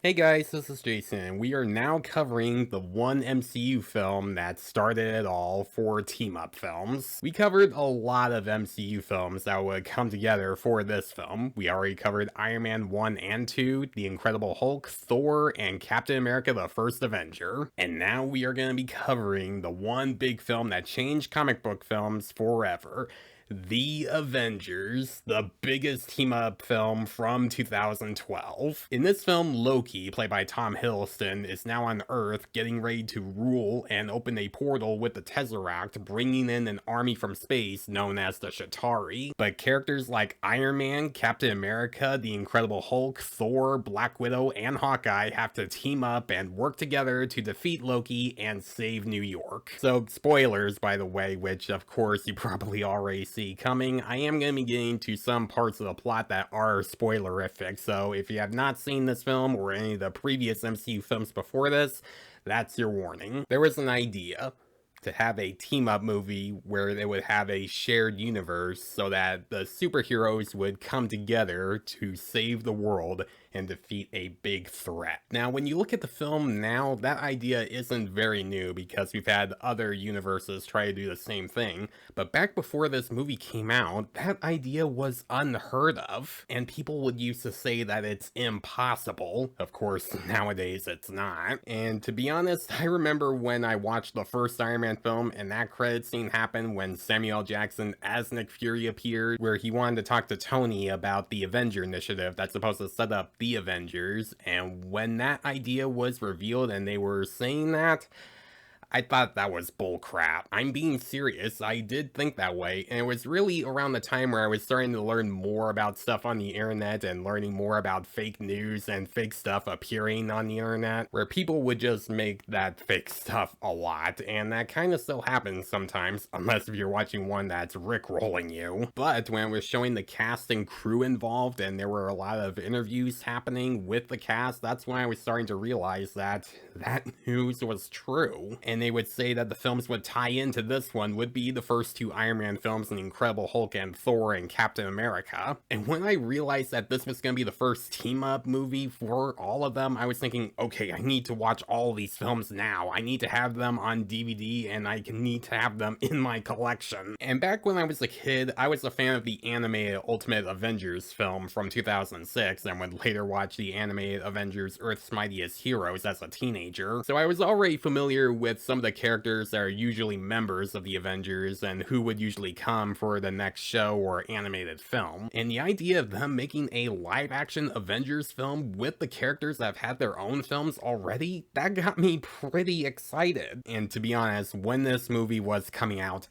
Hey guys, this is Jason, and we are now covering the one MCU film that started it all for team-up films. We covered a lot of MCU films that would come together for this film. We already covered Iron Man 1 and 2, The Incredible Hulk, Thor, and Captain America the First Avenger. And now we are going to be covering the one big film that changed comic book films forever. The Avengers, the biggest team-up film from 2012. In this film, Loki, played by Tom Hiddleston, is now on Earth getting ready to rule and open a portal with the Tesseract, bringing in an army from space known as the Chitauri. But characters like Iron Man, Captain America, The Incredible Hulk, Thor, Black Widow, and Hawkeye have to team up and work together to defeat Loki and save New York. So, spoilers, by the way, which of course you probably already see coming. I am going to be getting to some parts of the plot that are spoilerific, so if you have not seen this film or any of the previous MCU films before this, that's your warning. There was an idea to have a team-up movie where they would have a shared universe so that the superheroes would come together to save the world and defeat a big threat. Now, when you look at the film now, that idea isn't very new because we've had other universes try to do the same thing, but back before this movie came out, that idea was unheard of, and people would used to say that it's impossible. Of course, nowadays it's not. And to be honest, I remember when I watched the first Iron Man film and that credit scene happened when Samuel L. Jackson as Nick Fury appeared, where he wanted to talk to Tony about the Avenger initiative that's supposed to set up the Avengers, and when that idea was revealed and they were saying that, I thought that was bullcrap. I'm being serious, I did think that way, and it was really around the time where I was starting to learn more about stuff on the internet and learning more about fake news and fake stuff appearing on the internet, where people would just make that fake stuff a lot, and that kind of still happens sometimes, unless if you're watching one that's rickrolling you. But when it was showing the cast and crew involved, and there were a lot of interviews happening with the cast, that's when I was starting to realize that that news was true. And they would say that the films would tie into this one would be the first two Iron Man films, The Incredible Hulk and Thor and Captain America. And when I realized that this was going to be the first team-up movie for all of them, I was thinking, okay, I need to watch all these films now. I need to have them on DVD and I need to have them in my collection. And back when I was a kid, I was a fan of the animated Ultimate Avengers film from 2006 and would later watch the animated Avengers Earth's Mightiest Heroes as a teenager. So I was already familiar with some of the characters that are usually members of the Avengers and who would usually come for the next show or animated film. And the idea of them making a live-action Avengers film with the characters that have had their own films already, that got me pretty excited. And to be honest, when this movie was coming out,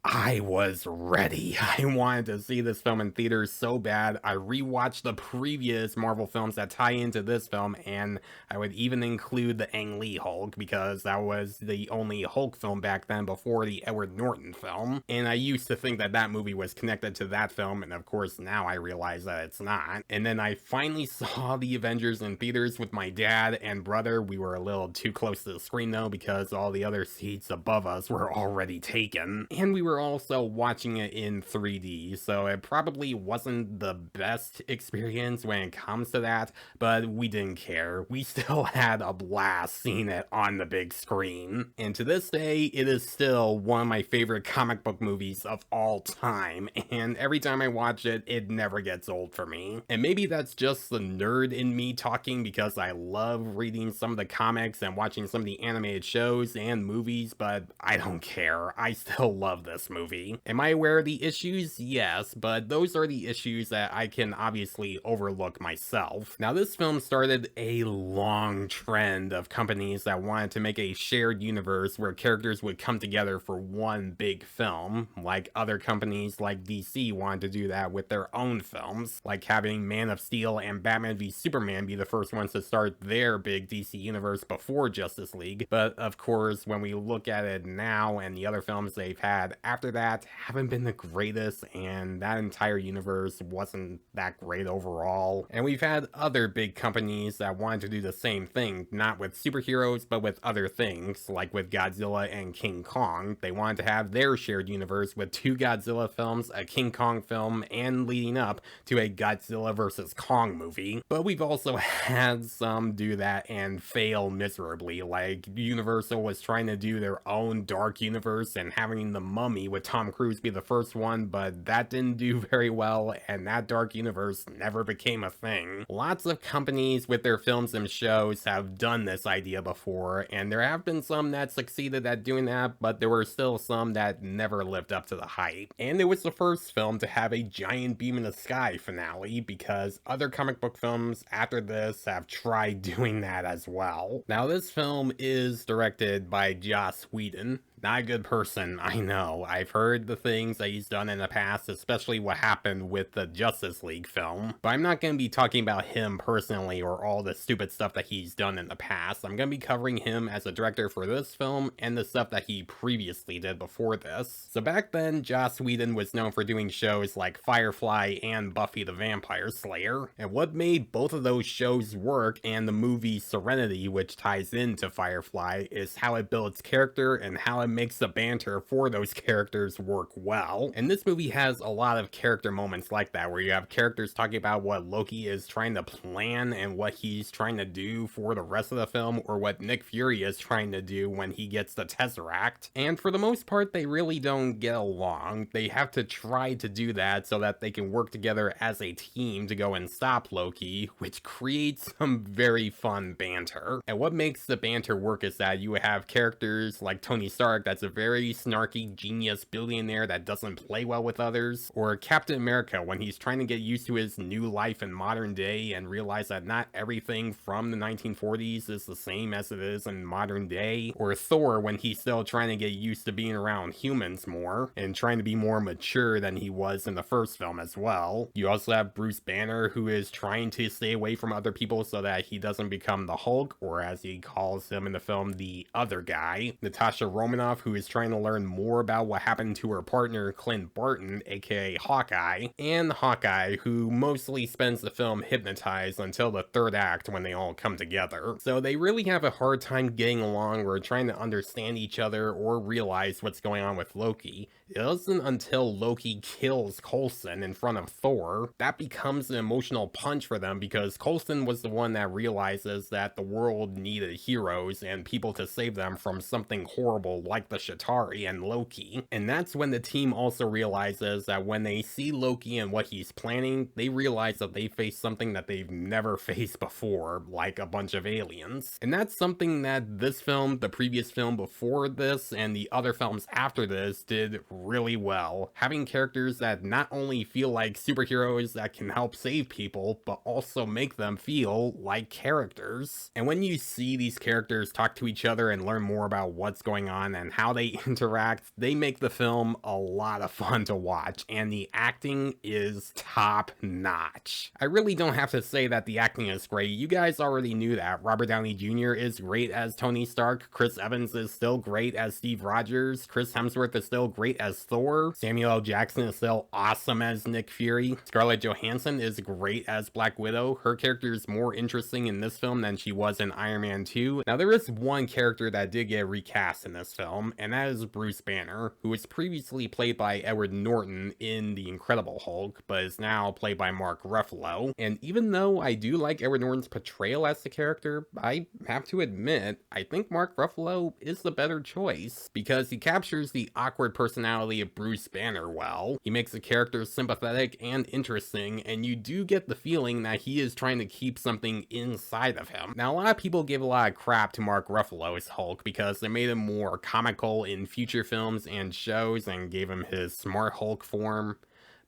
I was ready. I wanted to see this film in theaters so bad. I rewatched the previous Marvel films that tie into this film, and I would even include the Ang Lee Hulk because that was the only Hulk film back then before the Edward Norton film. And I used to think that that movie was connected to that film, and of course now I realize that it's not. And then I finally saw the Avengers in theaters with my dad and brother. We were a little too close to the screen though because all the other seats above us were already taken. And we were also watching it in 3D, so it probably wasn't the best experience when it comes to that, but we didn't care. We still had a blast seeing it on the big screen. And to this day, it is still one of my favorite comic book movies of all time, and every time I watch it, it never gets old for me. And maybe that's just the nerd in me talking because I love reading some of the comics and watching some of the animated shows and movies, but I don't care. I still love this movie. Am I aware of the issues? Yes, but those are the issues that I can obviously overlook myself. Now, this film started a long trend of companies that wanted to make a shared universe where characters would come together for one big film, like other companies like DC wanted to do that with their own films, like having Man of Steel and Batman v Superman be the first ones to start their big DC universe before Justice League. But of course, when we look at it now and the other films they've had after that haven't been the greatest, and that entire universe wasn't that great overall. And we've had other big companies that wanted to do the same thing, not with superheroes, but with other things, like with Godzilla and King Kong. They wanted to have their shared universe with 2 Godzilla films, a King Kong film, and leading up to a Godzilla vs. Kong movie. But we've also had some do that and fail miserably, like Universal was trying to do their own dark universe and having The Mummy with Tom Cruise be the first one, but that didn't do very well, and that dark universe never became a thing. Lots of companies with their films and shows have done this idea before, and there have been some that succeeded at doing that, but there were still some that never lived up to the hype. And it was the first film to have a giant beam in the sky finale, because other comic book films after this have tried doing that as well. Now, this film is directed by Joss Whedon. Not a good person, I know. I've heard the things that he's done in the past, especially what happened with the Justice League film. But I'm not going to be talking about him personally or all the stupid stuff that he's done in the past. I'm going to be covering him as a director for this film and the stuff that he previously did before this. So back then, Joss Whedon was known for doing shows like Firefly and Buffy the Vampire Slayer. And what made both of those shows work, and the movie Serenity, which ties into Firefly, is how it builds character and how it makes the banter for those characters work well. And this movie has a lot of character moments like that, where you have characters talking about what Loki is trying to plan and what he's trying to do for the rest of the film, or what Nick Fury is trying to do when he gets the Tesseract. And for the most part, they really don't get along. They have to try to do that so that they can work together as a team to go and stop Loki, which creates some very fun banter. And what makes the banter work is that you have characters like Tony Stark that's a very snarky genius billionaire that doesn't play well with others, or Captain America when he's trying to get used to his new life in modern day and realize that not everything from the 1940s is the same as it is in modern day, or Thor when he's still trying to get used to being around humans more and trying to be more mature than he was in the first film as well. You also have Bruce Banner, who is trying to stay away from other people so that he doesn't become the Hulk, or as he calls him in the film, the other guy. Natasha Romanoff, who is trying to learn more about what happened to her partner Clint Barton, aka Hawkeye, and Hawkeye, who mostly spends the film hypnotized until the third act when they all come together. So they really have a hard time getting along or trying to understand each other or realize what's going on with Loki. It isn't until Loki kills Coulson in front of Thor that becomes an emotional punch for them, because Coulson was the one that realizes that the world needed heroes and people to save them from something horrible like the Chitauri and Loki. And that's when the team also realizes that when they see Loki and what he's planning, they realize that they face something that they've never faced before, like a bunch of aliens. And that's something that this film, the previous film before this, and the other films after this did really well. Having characters that not only feel like superheroes that can help save people, but also make them feel like characters. And when you see these characters talk to each other and learn more about what's going on and how they interact, they make the film a lot of fun to watch, and the acting is top notch. I really don't have to say that the acting is great. You guys already knew that. Robert Downey Jr. is great as Tony Stark, Chris Evans is still great as Steve Rogers, Chris Hemsworth is still great as Thor, Samuel L. Jackson is still awesome as Nick Fury, Scarlet Johansson is great as Black Widow. Her character is more interesting in this film than she was in Iron Man 2. Now there is one character that did get recast in this film, and that is Bruce Banner, who was previously played by Edward Norton in The Incredible Hulk, but is now played by Mark Ruffalo. And even though I do like Edward Norton's portrayal as the character, I have to admit, I think Mark Ruffalo is the better choice, because he captures the awkward personality of Bruce Banner well. He makes the character sympathetic and interesting, and you do get the feeling that he is trying to keep something inside of him. Now, a lot of people give a lot of crap to Mark Ruffalo as Hulk because they made him more comical in future films and shows and gave him his smart Hulk form.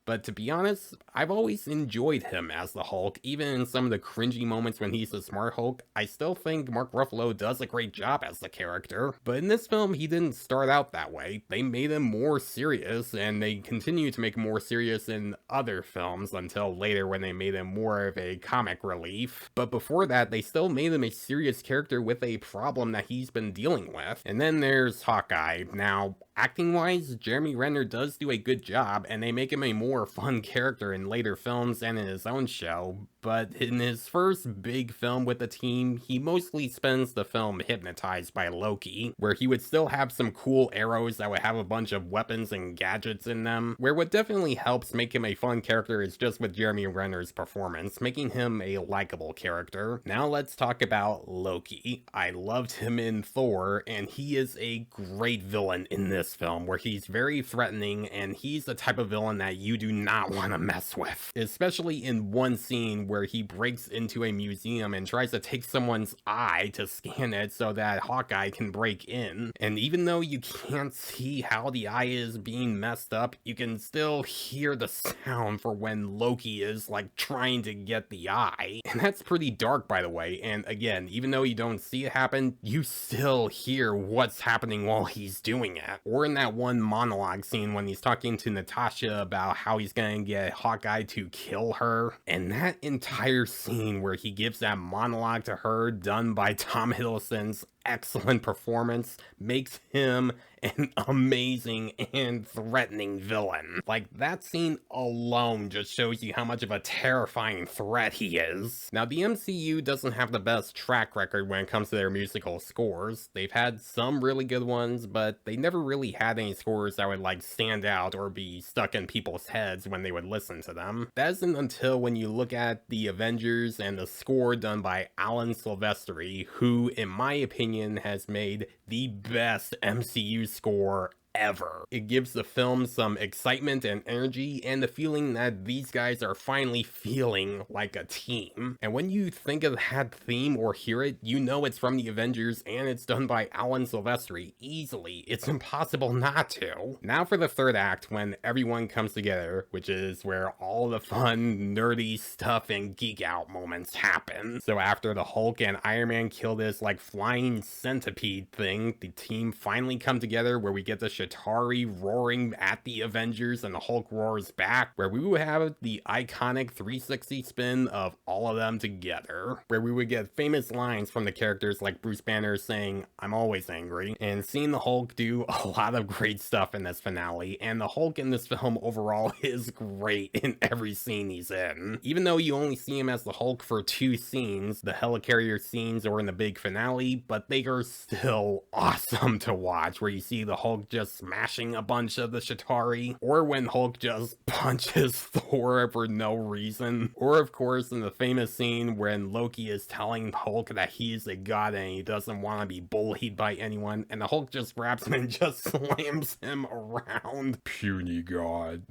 But to be honest, I've always enjoyed him as the Hulk. Even in some of the cringy moments when he's the smart Hulk, I still think Mark Ruffalo does a great job as the character. But in this film, he didn't start out that way. They made him more serious, and they continue to make him more serious in other films until later when they made him more of a comic relief. But before that, they still made him a serious character with a problem that he's been dealing with. And then there's Hawkeye. Now, acting-wise, Jeremy Renner does do a good job, and they make him a more fun character in later films and in his own show, but in his first big film with the team, he mostly spends the film hypnotized by Loki, where he would still have some cool arrows that would have a bunch of weapons and gadgets in them, where what definitely helps make him a fun character is just with Jeremy Renner's performance, making him a likable character. Now let's talk about Loki. I loved him in Thor, and he is a great villain in this film, where he's very threatening, and he's the type of villain that you do not want to mess with. Especially in one scene where he breaks into a museum and tries to take someone's eye to scan it so that Hawkeye can break in. And even though you can't see how the eye is being messed up, you can still hear the sound for when Loki is like trying to get the eye. And that's pretty dark, by the way. And again, even though you don't see it happen, you still hear what's happening while he's doing it. Or in that one monologue scene when he's talking to Natasha about how he's gonna get Hawkeye to kill her. And that entire scene where he gives that monologue to her, done by Tom Hiddleston's excellent performance, makes him an amazing and threatening villain. Like, that scene alone just shows you how much of a terrifying threat he is. Now, the MCU doesn't have the best track record when it comes to their musical scores. They've had some really good ones, but they never really had any scores that would like stand out or be stuck in people's heads when they would listen to them. That isn't until when you look at the Avengers and the score done by Alan Silvestri, who, in my opinion, has made the best MCU score ever. It gives the film some excitement and energy and the feeling that these guys are finally feeling like a team. And when you think of that theme or hear it, you know it's from the Avengers and it's done by Alan Silvestri easily. It's impossible not to. Now for the third act, when everyone comes together, which is where all the fun, nerdy stuff and geek out moments happen. So after the Hulk and Iron Man kill this like flying centipede thing, the team finally come together where we get the Chitauri roaring at the Avengers and the Hulk roars back, where we would have the iconic 360 spin of all of them together, where we would get famous lines from the characters like Bruce Banner saying, "I'm always angry," and seeing the Hulk do a lot of great stuff in this finale. And the Hulk in this film overall is great in every scene he's in. Even though you only see him as the Hulk for 2 scenes, the helicarrier scenes or in the big finale, but they are still awesome to watch, where you see the Hulk just smashing a bunch of the Chitauri, or when Hulk just punches Thor for no reason, or of course in the famous scene when Loki is telling Hulk that he's a god and he doesn't want to be bullied by anyone, and the Hulk just grabs him and just slams him around. Puny god.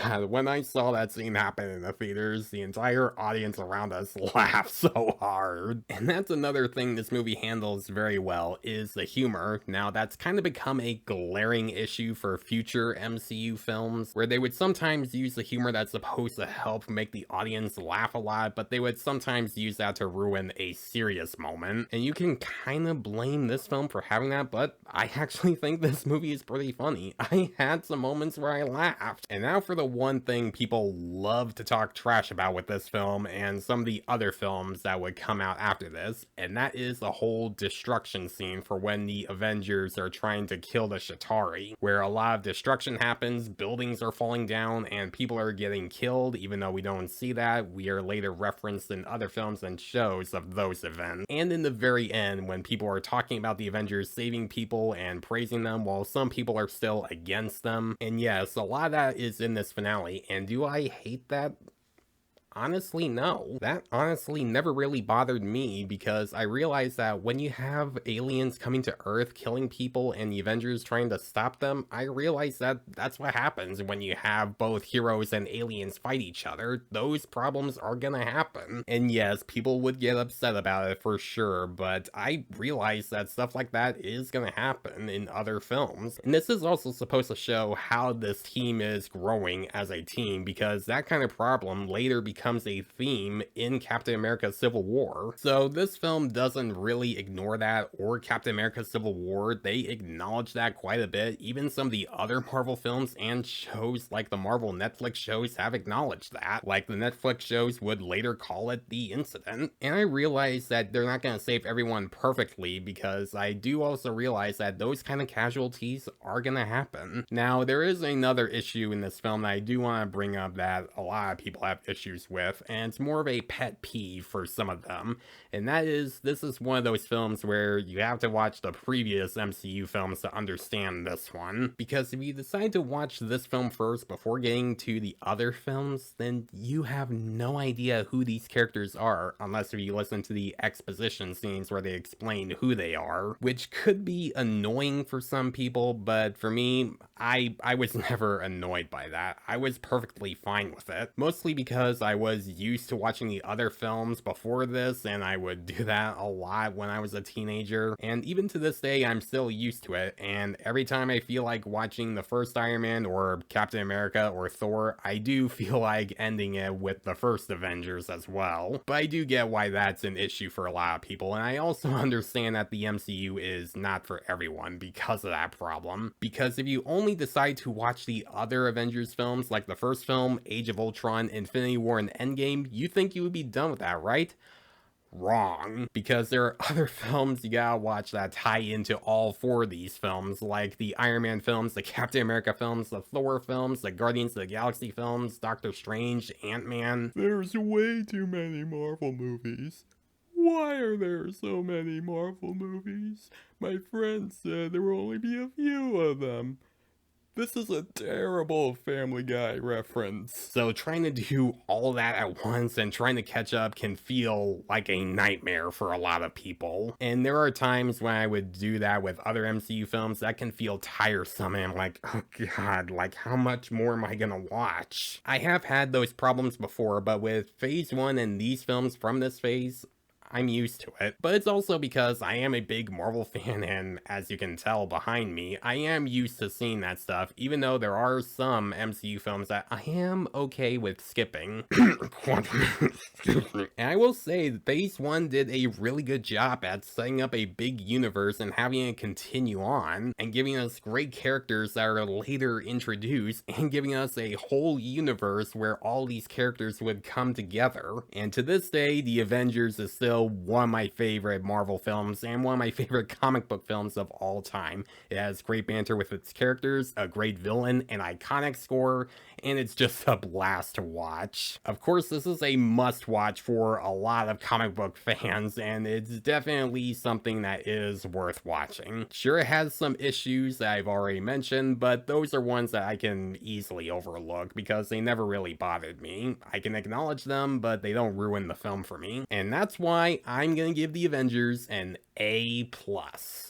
God, when I saw that scene happen in the theaters, the entire audience around us laughed so hard. And that's another thing this movie handles very well, is the humor. Now, that's kind of become a glaring issue for future MCU films, where they would sometimes use the humor that's supposed to help make the audience laugh a lot, but they would sometimes use that to ruin a serious moment. And you can kind of blame this film for having that, but I actually think this movie is pretty funny. I had some moments where I laughed. And now for the one thing people love to talk trash about with this film and some of the other films that would come out after this, and that is the whole destruction scene for when the Avengers are trying to kill the Chitauri, where a lot of destruction happens, buildings are falling down, and people are getting killed. Even though we don't see that, we are later referenced in other films and shows of those events. And in the very end, when people are talking about the Avengers saving people and praising them, while some people are still against them. And yes, a lot of that is in this finale, and do I hate that? honestly, no. That honestly never really bothered me because I realized that when you have aliens coming to Earth, killing people, and the Avengers trying to stop them, I realized that that's what happens when you have both heroes and aliens fight each other. Those problems are gonna happen. And yes, people would get upset about it for sure, but I realized that stuff like that is gonna happen in other films. And this is also supposed to show how this team is growing as a team, because that kind of problem later becomes a theme in Captain America Civil War. So this film doesn't really ignore that, or Captain America Civil War. They acknowledge that quite a bit. Even some of the other Marvel films and shows like the Marvel Netflix shows have acknowledged that. Like the Netflix shows would later call it the incident. And I realize that they're not going to save everyone perfectly, because I do also realize that those kind of casualties are going to happen. Now, there is another issue in this film that I do want to bring up that a lot of people have issues with, and it's more of a pet peeve for some of them. And that is, this is one of those films where you have to watch the previous MCU films to understand this one. Because if you decide to watch this film first before getting to the other films, then you have no idea who these characters are, unless if you listen to the exposition scenes where they explain who they are, which could be annoying for some people, but for me, I was never annoyed by that. I was perfectly fine with it, mostly because I was used to watching the other films before this, and I would do that a lot when I was a teenager, and even to this day I'm still used to it. And every time I feel like watching the first Iron Man or Captain America or Thor, I do feel like ending it with the first Avengers as well. But I do get why that's an issue for a lot of people, and I also understand that the MCU is not for everyone because of that problem. Because if you only decide to watch the other Avengers films, like the first film, Age of Ultron, Infinity War, and Endgame, you think you would be done with that, right? Wrong, because there are other films you gotta watch that tie into all four of these films, like the Iron Man films, the Captain America films, the Thor films, the Guardians of the Galaxy films, Doctor Strange, Ant-Man. There's way too many Marvel movies. Why are there so many Marvel movies? My friend said there will only be a few of them. This is a terrible Family Guy reference. So trying to do all that at once and trying to catch up can feel like a nightmare for a lot of people. And there are times when I would do that with other MCU films that can feel tiresome, and I'm like, oh god, like how much more am I gonna watch? I have had those problems before, but with Phase 1 and these films from this phase, I'm used to it. But it's also because I am a big Marvel fan, and as you can tell behind me, I am used to seeing that stuff, even though there are some MCU films that I am okay with skipping. And I will say, Phase 1 did a really good job at setting up a big universe and having it continue on, and giving us great characters that are later introduced, and giving us a whole universe where all these characters would come together. And to this day, the Avengers is still one of my favorite Marvel films and one of my favorite comic book films of all time. It has great banter with its characters, a great villain, an iconic score, and it's just a blast to watch. Of course, this is a must-watch for a lot of comic book fans, and it's definitely something that is worth watching. Sure, it has some issues that I've already mentioned, but those are ones that I can easily overlook because they never really bothered me. I can acknowledge them, but they don't ruin the film for me. And that's why I'm gonna give the Avengers an A+.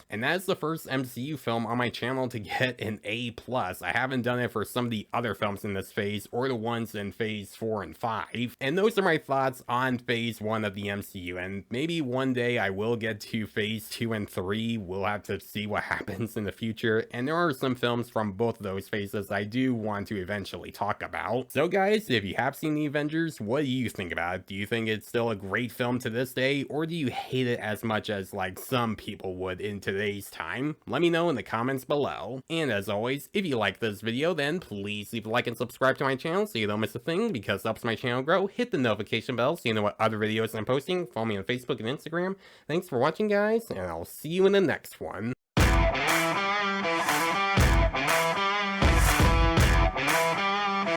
And that's the first MCU film on my channel to get an A+. I haven't done it for some of the other films in this phase, or the ones in Phase 4 and 5. And those are my thoughts on Phase 1 of the MCU, and maybe one day I will get to Phase 2 and 3. We'll have to see what happens in the future, and there are some films from both of those phases I do want to eventually talk about. So guys, if you have seen the Avengers, what do you think about it? Do you think it's still a great film to this day, or do you hate it as much as like some people would in today's time? Let me know in the comments below. And as always, if you like this video, then please leave a like and subscribe to my channel so you don't miss a thing, because it helps my channel grow. Hit the notification bell so you know what other videos I'm posting. Follow me on Facebook and Instagram. Thanks for watching, guys, and I'll see you in the next one.